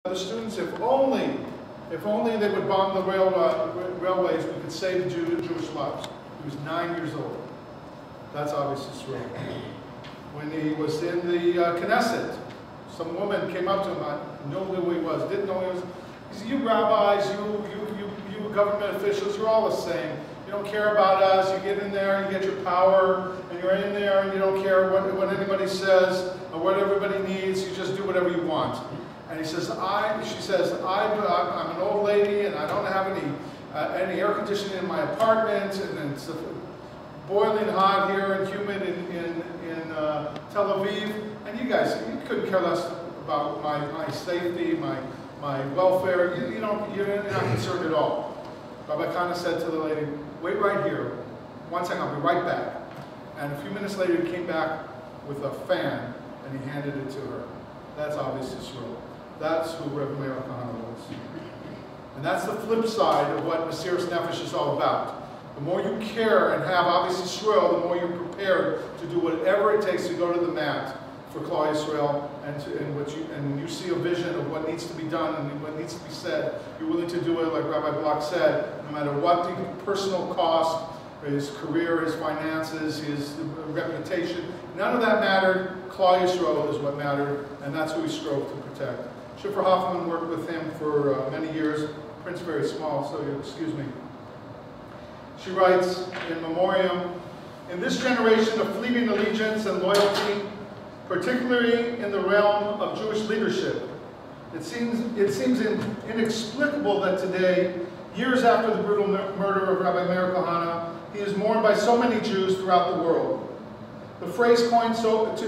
The students, if only they would bomb the railways, we could save Jewish lives. He was 9 years old. That's obviously true. When he was in the Knesset, some woman came up to him, I knew who he was, didn't know who he was. He said, you rabbis, you government officials, you're all the same. You don't care about us, you get in there, you get your power, and you're in there and you don't care what anybody says or what everybody needs, you just do whatever you want. And he says, she says, I'm an old lady and I don't have any air conditioning in my apartment, and it's boiling hot here and humid in Tel Aviv, and you guys, you couldn't care less about my safety, my welfare, you're not concerned at all. Rabbi Kahane said to the lady, wait right here, one second, I'll be right back. And a few minutes later he came back with a fan and he handed it to her. That's obviously Yisrael. That's who Reb Meir Kahane was. And that's the flip side of what Mesiras Nefesh is all about. The more you care and have obviously Yisrael, the more you're prepared to do whatever it takes to go to the mat for Klal Yisrael, and you see a vision of what needs to be done and what needs to be said. You're willing to do it, like Rabbi Block said, no matter what the personal cost, his career, his finances, his reputation, none of that mattered. Klal Yisrael is what mattered, and that's who he strove to protect. Schiffer Hoffman worked with him for many years. Print's very small, so you'll excuse me. She writes in memoriam, in this generation of fleeting allegiance and loyalty, particularly in the realm of Jewish leadership, it seems inexplicable that today, years after the brutal murder of Rabbi Meir Kahane, he is mourned by so many Jews throughout the world. The phrase coined so as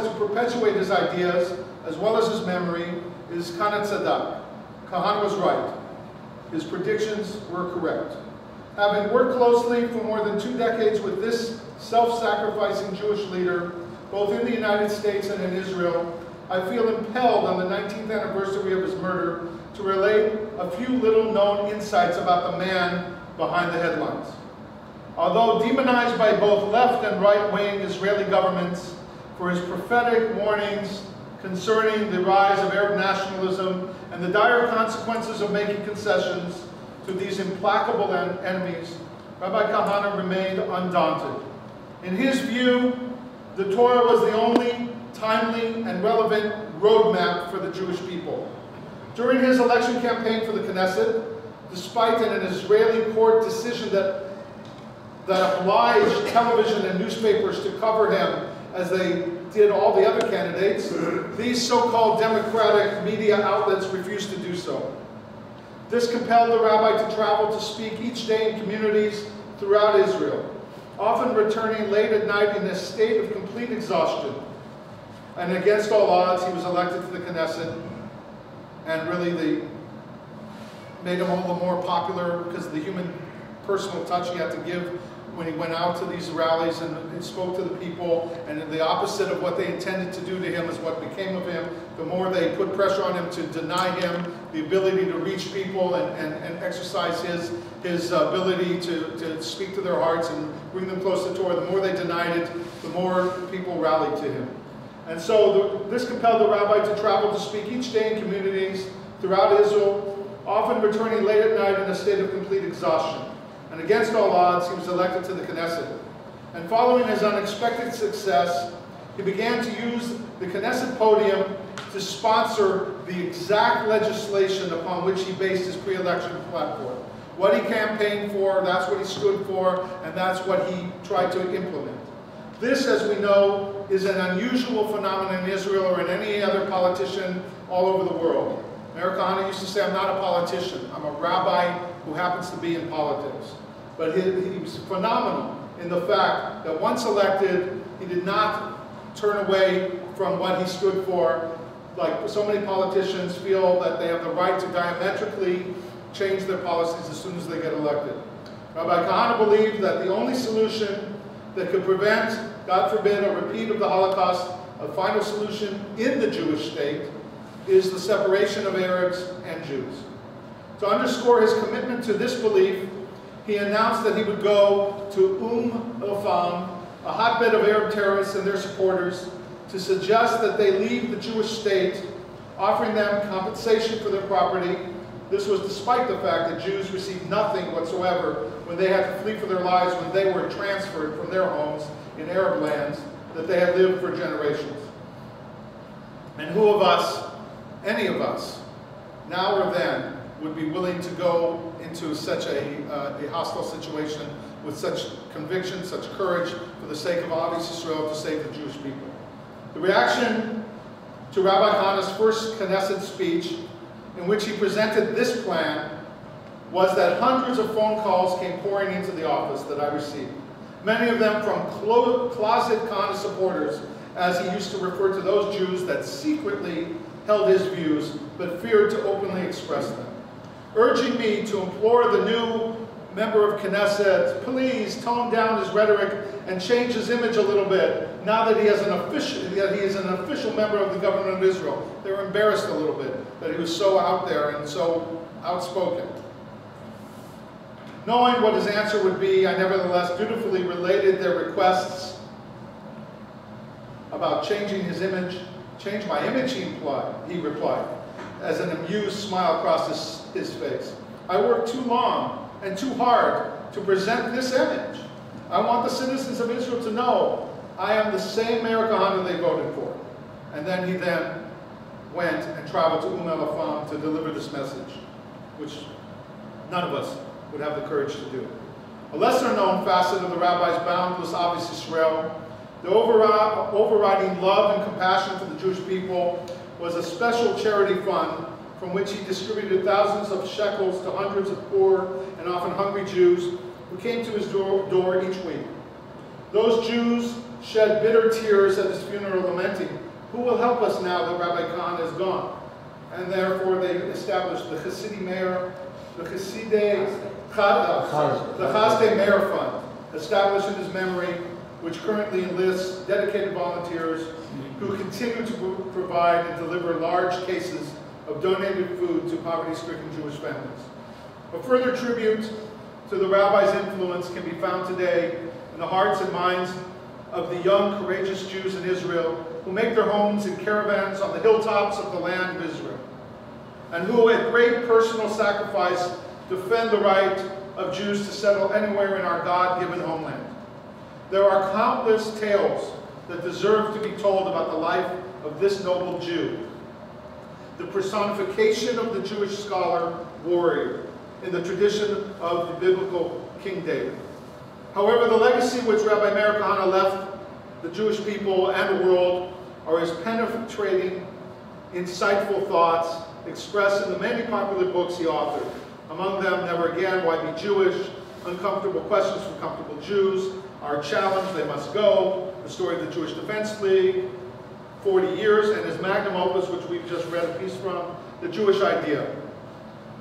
to perpetuate his ideas, as well as his memory, is Kana Tzadak. Kahane was right. His predictions were correct. Having worked closely for more than 2 decades with this self-sacrificing Jewish leader, both in the United States and in Israel, I feel impelled on the 19th anniversary of his murder to relate a few little-known insights about the man behind the headlines. Although demonized by both left and right-wing Israeli governments for his prophetic warnings concerning the rise of Arab nationalism and the dire consequences of making concessions to these implacable enemies, Rabbi Kahane remained undaunted. In his view, the Torah was the only timely and relevant roadmap for the Jewish people. During his election campaign for the Knesset, despite an Israeli court decision that obliged television and newspapers to cover him as they did all the other candidates, these so-called democratic media outlets refused to do so. This compelled the rabbi to travel to speak each day in communities throughout Israel, often returning late at night in a state of complete exhaustion. And against all odds, he was elected to the Knesset, and really they made him all the more popular because of the human personal touch he had to give when he went out to these rallies and spoke to the people, and the opposite of what they intended to do to him is what became of him. The more they put pressure on him to deny him the ability to reach people and exercise his ability to speak to their hearts and bring them close to Torah, the more they denied it, the more people rallied to him. And so this compelled the rabbi to travel to speak each day in communities throughout Israel, often returning late at night in a state of complete exhaustion. And against all odds, he was elected to the Knesset. And following his unexpected success, he began to use the Knesset podium to sponsor the exact legislation upon which he based his pre-election platform. What he campaigned for, that's what he stood for, and that's what he tried to implement. This, as we know, is an unusual phenomenon in Israel or in any other politician all over the world. Meir Kahane used to say, I'm not a politician, I'm a rabbi who happens to be in politics. But he was phenomenal in the fact that once elected, he did not turn away from what he stood for. Like so many politicians feel that they have the right to diametrically change their policies as soon as they get elected. Rabbi Kahane believed that the only solution that could prevent, God forbid, a repeat of the Holocaust, a final solution in the Jewish state, is the separation of Arabs and Jews. To underscore his commitment to this belief, he announced that he would go to el-Fam, a hotbed of Arab terrorists and their supporters, to suggest that they leave the Jewish state offering them compensation for their property. This was despite the fact that Jews received nothing whatsoever when they had to flee for their lives when they were transferred from their homes in Arab lands that they had lived for generations. And who of us, any of us, now or then, would be willing to go into such a hostile situation with such conviction, such courage, for the sake of Ahavas Yisrael, to save the Jewish people? The reaction to Rabbi Kahane's first Knesset speech, in which he presented this plan, was that hundreds of phone calls came pouring into the office that I received. Many of them from closet Kahane supporters, as he used to refer to those Jews that secretly held his views but feared to openly express them, urging me to implore the new member of Knesset, please tone down his rhetoric and change his image a little bit now that he is an official member of the government of Israel. They were embarrassed a little bit that he was so out there and so outspoken. Knowing what his answer would be, I nevertheless dutifully related their requests about changing his image. Change my image, he replied, as an amused smile crossed his face. I worked too long and too hard to present this image. I want the citizens of Israel to know I am the same Meir Kahane they voted for. And then he went and traveled to El Afam to deliver this message, which none of us would have the courage to do. A lesser known facet of the rabbi's boundless Ahavas Yisrael, the overriding love and compassion for the Jewish people, was a special charity fund from which he distributed thousands of shekels to hundreds of poor and often hungry Jews who came to his door each week. Those Jews shed bitter tears at his funeral, lamenting, who will help us now that Rabbi Kahane is gone? And therefore they established the Chasidei Meir Fund, established in his memory, which currently enlists dedicated volunteers who continue to provide and deliver large cases of donated food to poverty-stricken Jewish families. A further tribute to the rabbi's influence can be found today in the hearts and minds of the young, courageous Jews in Israel who make their homes in caravans on the hilltops of the land of Israel, and who, at great personal sacrifice, defend the right of Jews to settle anywhere in our God-given homeland. There are countless tales that deserve to be told about the life of this noble Jew, the personification of the Jewish scholar warrior in the tradition of the biblical King David. However, the legacy which Rabbi Meir Kahane left the Jewish people and the world are his penetrating, insightful thoughts expressed in the many popular books he authored. Among them, Never Again, Why Be Jewish, Uncomfortable Questions from Comfortable Jews, Our Challenge, They Must Go, The Story of the Jewish Defense League, 40 Years, and his magnum opus, which we've just read a piece from, The Jewish Idea,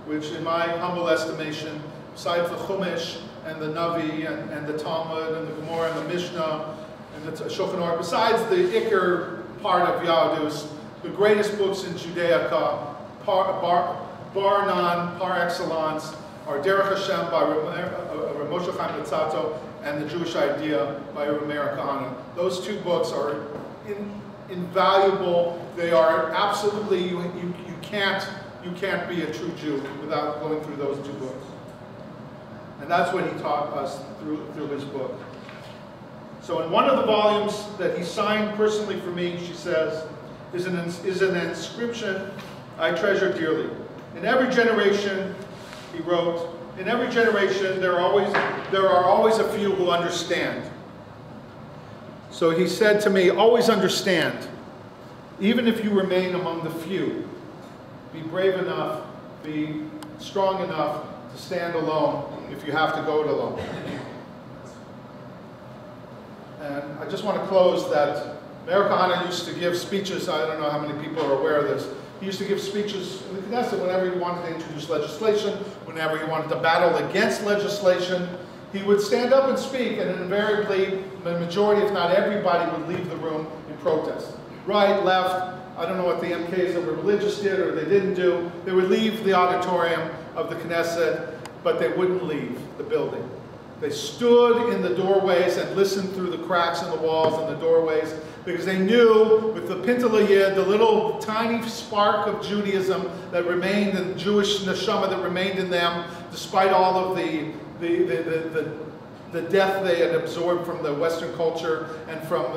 which in my humble estimation, besides the Chumash and the Navi and the Talmud and the Gemara and the Mishnah and the Shulchan Aruch, besides the Iker part of Yahadus, the greatest books in Judaica, bar none, par excellence, are Derech Hashem by Reb Moshe Parry and The Jewish Idea by Reb Meir Kahane. Those two books are invaluable. They are absolutely, you can't be a true Jew without going through those two books. And that's what he taught us through his book. So in one of the volumes that he signed personally for me, she says, is an inscription I treasure dearly. In every generation, he wrote, in every generation there are always a few who understand. So he said to me, always understand, even if you remain among the few. Be brave enough, be strong enough to stand alone if you have to go it alone. And I just want to close that Meir Kahane used to give speeches. I don't know how many people are aware of this. He used to give speeches in the Knesset whenever he wanted to introduce legislation, whenever he wanted to battle against legislation. He would stand up and speak, and invariably, the majority, if not everybody, would leave the room in protest. Right, left, I don't know what the MKs that were religious did or they didn't do. They would leave the auditorium of the Knesset, but they wouldn't leave the building. They stood in the doorways and listened through the cracks in the walls and the doorways, because they knew with the Pintele Yid, the little tiny spark of Judaism that remained, the Jewish neshama that remained in them, despite all of the death they had absorbed from the Western culture and from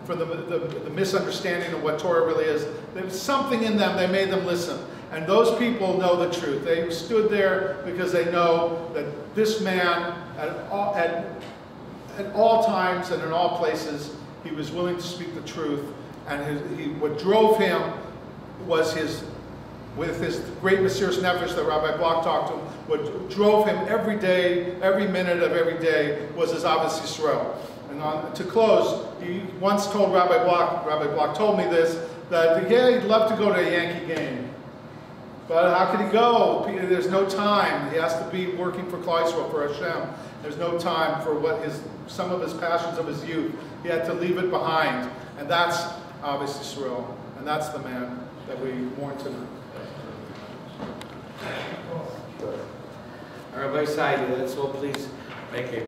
the misunderstanding of what Torah really is. There was something in them that made them listen. And those people know the truth. They stood there because they know that this man, at all times and in all places, he was willing to speak the truth. And what drove him was with his great Mesiras Nefesh that Rabbi Bloch talked to him, what drove him every day, every minute of every day, was his Ahavas Yisrael. And to close, he once told Rabbi Bloch told me this, that yeah, he'd love to go to a Yankee game. But how could he go? There's no time. He has to be working for Klal Yisrael, for Hashem. There's no time for some of his passions of his youth. He had to leave it behind. And that's Ahavas Yisrael. And that's the man that we mourn tonight. Rabbi Saidi, let's all please make a